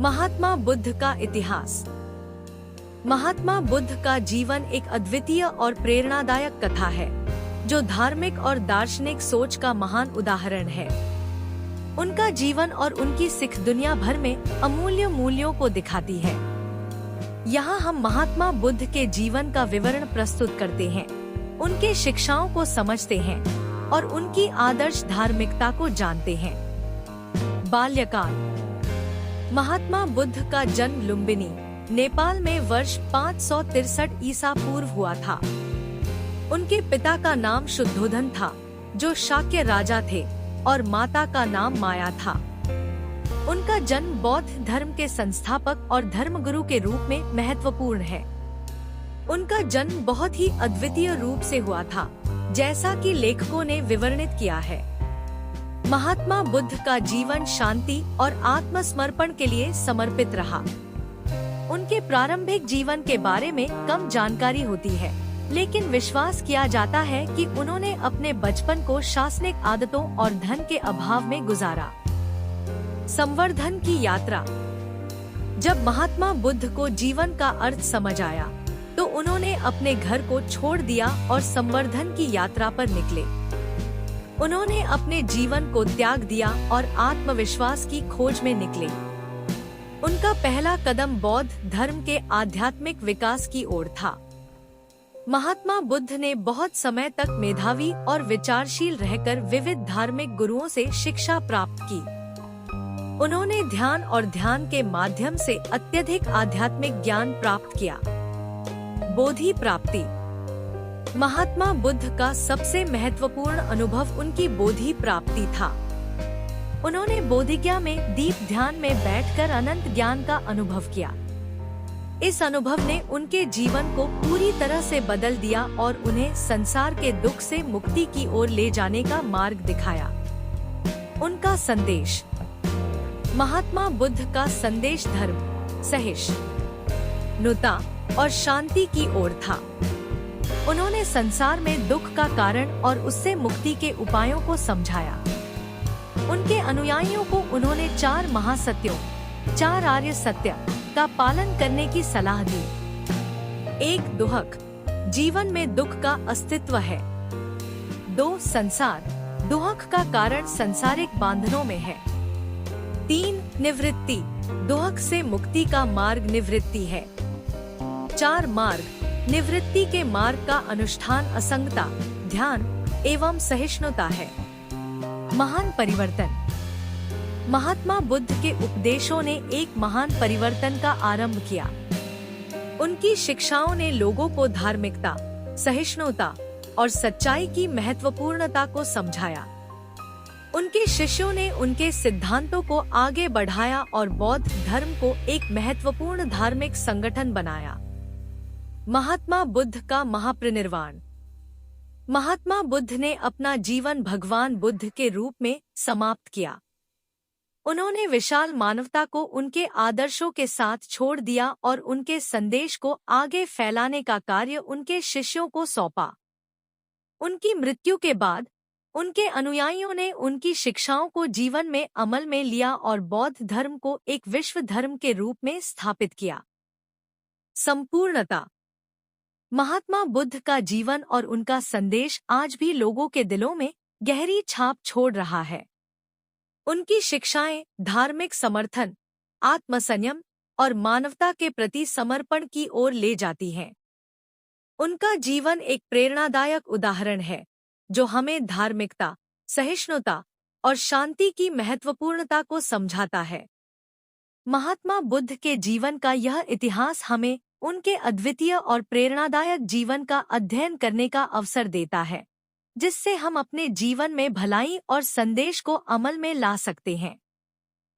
महात्मा बुद्ध का इतिहास। महात्मा बुद्ध का जीवन एक अद्वितीय और प्रेरणादायक कथा है, जो धार्मिक और दार्शनिक सोच का महान उदाहरण है। उनका जीवन और उनकी सीख दुनिया भर में अमूल्य मूल्यों को दिखाती है। यहाँ हम महात्मा बुद्ध के जीवन का विवरण प्रस्तुत करते हैं, उनके शिक्षाओं को समझते हैं और उनकी आदर्श धार्मिकता को जानते हैं। बाल्यकाल। महात्मा बुद्ध का जन्म लुम्बिनी, नेपाल में वर्ष 563 ईसा पूर्व हुआ था। उनके पिता का नाम शुद्धोधन था, जो शाक्य राजा थे, और माता का नाम माया था। उनका जन्म बौद्ध धर्म के संस्थापक और धर्मगुरु के रूप में महत्वपूर्ण है। उनका जन्म बहुत ही अद्वितीय रूप से हुआ था, जैसा कि लेखकों ने विवरणित किया है। महात्मा बुद्ध का जीवन शांति और आत्मसमर्पण के लिए समर्पित रहा। उनके प्रारंभिक जीवन के बारे में कम जानकारी होती है, लेकिन विश्वास किया जाता है कि उन्होंने अपने बचपन को शासनिक आदतों और धन के अभाव में गुजारा। संवर्धन की यात्रा। जब महात्मा बुद्ध को जीवन का अर्थ समझ आया, तो उन्होंने अपने घर को छोड़ दिया और संवर्धन की यात्रा पर निकले। उन्होंने अपने जीवन को त्याग दिया और आत्मविश्वास की खोज में निकले। उनका पहला कदम बौद्ध धर्म के आध्यात्मिक विकास की ओर था। महात्मा बुद्ध ने बहुत समय तक मेधावी और विचारशील रहकर विविध धार्मिक गुरुओं से शिक्षा प्राप्त की। उन्होंने ध्यान और ध्यान के माध्यम से अत्यधिक आध्यात्मिक ज्ञान प्राप्त किया। बोधि प्राप्ति। महात्मा बुद्ध का सबसे महत्वपूर्ण अनुभव उनकी बोधि प्राप्ति था। उन्होंने बोधिज्ञा में दीप ध्यान में बैठकर अनंत ज्ञान का अनुभव किया। इस अनुभव ने उनके जीवन को पूरी तरह से बदल दिया और उन्हें संसार के दुख से मुक्ति की ओर ले जाने का मार्ग दिखाया। उनका संदेश। महात्मा बुद्ध का संदेश धर्म, सहिष्णुता और शांति की ओर था। उन्होंने संसार में दुख का कारण और उससे मुक्ति के उपायों को समझाया। उनके अनुयायियों को उन्होंने 4 महासत्यों, 4 आर्य सत्य का पालन करने की सलाह दी। 1. दुहक, जीवन में दुख का अस्तित्व है। 2. संसार, दुहक का कारण सांसारिक बांधनों में है। 3. निवृत्ति, दुहक से मुक्ति का मार्ग निवृत्ति है। 4. मार्ग, निवृत्ति के मार्ग का अनुष्ठान असंगता, ध्यान एवं सहिष्णुता है। महान परिवर्तन। महात्मा बुद्ध के उपदेशों ने एक महान परिवर्तन का आरंभ किया। उनकी शिक्षाओं ने लोगों को धार्मिकता, सहिष्णुता और सच्चाई की महत्वपूर्णता को समझाया। उनके शिष्यों ने उनके सिद्धांतों को आगे बढ़ाया और बौद्ध धर्म को एक महत्वपूर्ण धार्मिक संगठन बनाया। महात्मा बुद्ध का महापरिनिर्वाण। महात्मा बुद्ध ने अपना जीवन भगवान बुद्ध के रूप में समाप्त किया। उन्होंने विशाल मानवता को उनके आदर्शों के साथ छोड़ दिया और उनके संदेश को आगे फैलाने का कार्य उनके शिष्यों को सौंपा। उनकी मृत्यु के बाद उनके अनुयायियों ने उनकी शिक्षाओं को जीवन में अमल में लिया और बौद्ध धर्म को एक विश्व धर्म के रूप में स्थापित किया। संपूर्णता। महात्मा बुद्ध का जीवन और उनका संदेश आज भी लोगों के दिलों में गहरी छाप छोड़ रहा है। उनकी शिक्षाएं धार्मिक समर्थन, आत्मसंयम और मानवता के प्रति समर्पण की ओर ले जाती हैं। उनका जीवन एक प्रेरणादायक उदाहरण है, जो हमें धार्मिकता, सहिष्णुता और शांति की महत्वपूर्णता को समझाता है। महात्मा बुद्ध के जीवन का यह इतिहास हमें उनके अद्वितीय और प्रेरणादायक जीवन का अध्ययन करने का अवसर देता है, जिससे हम अपने जीवन में भलाई और संदेश को अमल में ला सकते हैं।